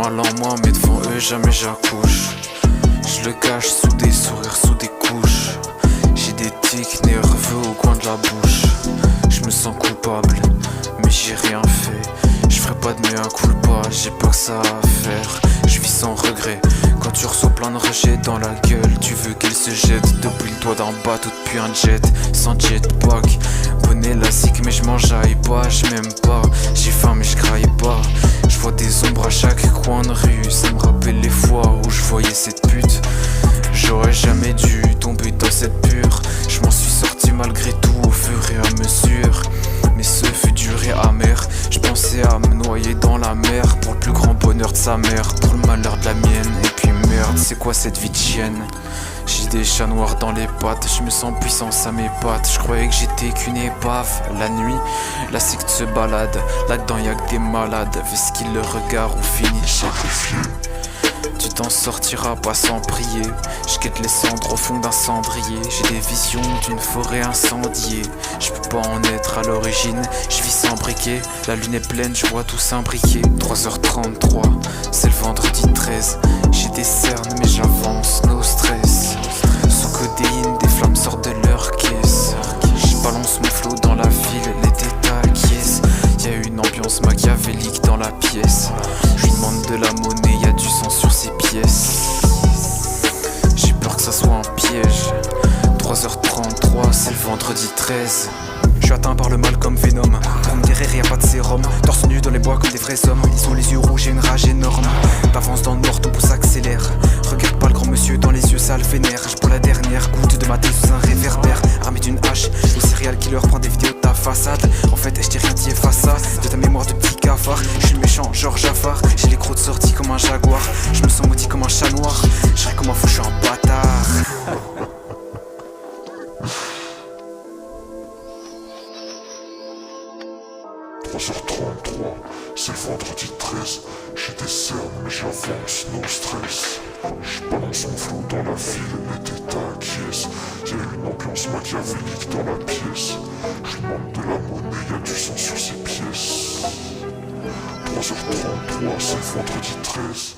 mal en moi, mais devant eux jamais j'accouche. Je le cache sous des sourires, sous des couches. J'ai des tics nerveux au coin de la bouche. Je me sens coupable, mais j'ai rien fait. Je ferai pas de mea culpa, j'ai pas que ça à faire. Je vis sans regret. Quand tu reçois plein de rejets dans la gueule, tu veux qu'il se jette depuis le toit d'un bateau, depuis un jet, sans jetpack. Bonnet élastique mais je m'enjaille pas, je m'aime pas. J'ai faim mais je graille pas. Je vois des ombres à chaque coin de rue. Ça me rappelle les fois où je voyais cette pute. J'aurais jamais dû tomber dans cette pure. Je m'en suis sorti malgré tout au fur et à mesure. Mais ce fut dur et amer. Je pensais à me noyer dans la mer, pour le plus grand bonheur de sa mère, pour le malheur de la mienne. Et puis merde, c'est quoi cette vie de chienne? J'ai des chats noirs dans les pattes, je me sens puissant, ça m'épate. Je croyais que j'étais qu'une épave. La nuit, la secte se balade. Là-dedans y'a que des malades. Vesquille le regard ou finit sacrifié. Tu t'en sortiras pas sans prier. Je quête les cendres au fond d'un cendrier. J'ai des visions d'une forêt incendiée. Je peux pas en être à l'origine. Je vis sans briquet. La lune est pleine, je vois tout s'imbriquer. 3h33, c'est le vendredi 13. J'ai des cernes mais j'avance, no stress. Sous codéine, des flammes sortent de leur caisse. Je balance mon flot dans la ville, les détails acquiescent. Y'a une ambiance machiavélique dans la pièce. Je lui demande de la monnaie, y'a du sang sur ses pièces. J'ai peur que ça soit un piège. 3h33, c'est le vendredi 13. Je suis atteint par le mal comme Venom. Pour me guérir y'a pas de sérum. Torse nu dans les bois comme des vrais hommes. Ils ont les yeux rouges et une rage énorme. T'avances dans le noir, ton pouce accélère. Regarde pas le grand monsieur dans les yeux, ça le vénère. Je bois la dernière goutte de maté sous un réverbère. Armé d'une hache, le serial killer prend des vidéos de ta façade. En fait je t'ai rien dit, efface ça de ta mémoire de petit cafard. Je suis le méchant genre Jafar. J'ai les crocs sortis comme un jaguar. Je me sens maudit comme un chat noir. Je serais comme un fou, je suis un bâtard. 3h33, c'est le vendredi 13. J'ai des cernes mais j'avance, no stress. Je balance mon flot dans la ville, les détails acquiescent. Y'a une ambiance machiavélique dans la pièce. Je demande de la monnaie, y'a du sang sur ses pièces. 3h33, c'est le vendredi 13.